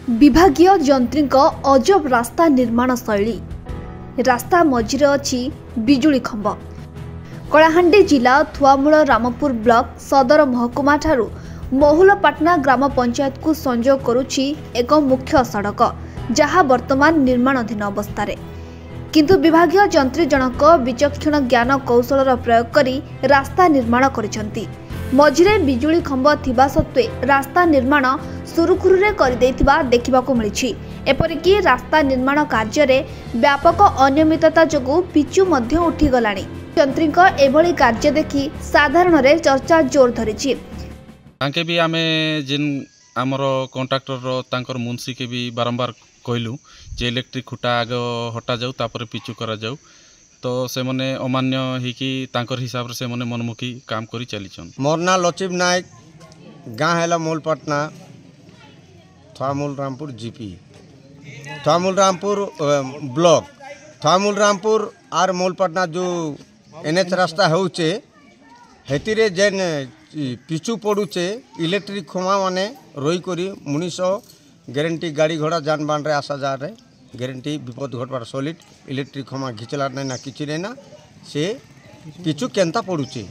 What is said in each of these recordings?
विभागीय यंत्रीक अजब रास्ता निर्माण शैली। रास्ता मझिरे अछि बिजुली खंब। कलाहांडी जिला थुआमूल रामपुर ब्लॉक सदर महकुमा ठारू महुलपाटना ग्राम पंचायत को संजोग करुछि एक मुख्य सड़क, जहाँ वर्तमान निर्माणाधीन अवस्था। किंतु विभागीय यंत्री जनक विचक्षण ज्ञान कौशल प्रयोग करी रास्ता निर्माण करिसंती। मझिरे बिजुली खंब थिबा सत्वे रास्ता निर्माण सुरुखुरुरे करदेइथिबा देखिबाकू मिलिछि। एपरिकी रास्ता निर्माण कार्य रे व्यापक अनियमितता जोगु पिचु मध्य उठी गलानी। यंत्रीक एभली कार्य देखि साधारण रे चर्चा जोर धरिछि। तांके भी आमे जिन हमर कॉन्ट्रैक्टर रो तांकर मुंशी के भी बारंबार कहलु जे इलेक्ट्रिक खुटा आगे हटा जाऊ तापर पिचु करा जाऊ, तो से मने अमान्य हिकी तांकर हिसाब से मने मनमुखी काम करी चलीछन। मोर ना लचिब नायक, गाँ हैला मूलपाटना, थुआमूल रामपुर जीपी, थुआमूल रामपुर ब्लॉक, थुआमूल रामपुर आर मूलपाटना जो एनएच रास्ता होचे हेतिरे जेन पिचु पड़ुचे इलेक्ट्रिक खमा माने रोई करी मुनिष ग्यारंटी गाड़ी घोड़ा जानबान रे आसा जा रे ग्यारंटी विपद घटवार सॉलिड इलेक्ट्रिक खमा घिचला नहीं ना किछि नहीं ना से पिचु केंता पड़ुचे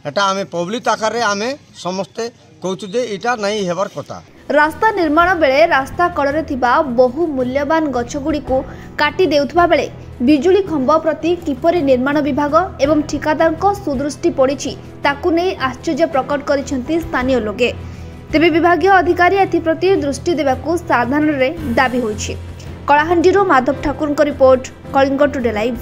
एटा आमे पब्लिक आकार आमे समस्ते कहूँ जे इटा नहीं हेबार कथा। रास्ता निर्माण बेले रास्ता कड़े थिबा बहु मूल्यवान गछगुड़ी को काटी देउथबा बेले बिजुली खंब प्रति किपरि निर्माण विभाग एवं ठिकादार को सुदृष्टि पड़िछि ताकू नै आश्चर्य प्रकट करिसेंती स्थानीय लोके। तेबे विभागीय अधिकारी एथिप्रति दृष्टि देबाकू साधारण रे दाबी होइछि। कलाहांडीरो Madhab Thakur report, Kalinga today live.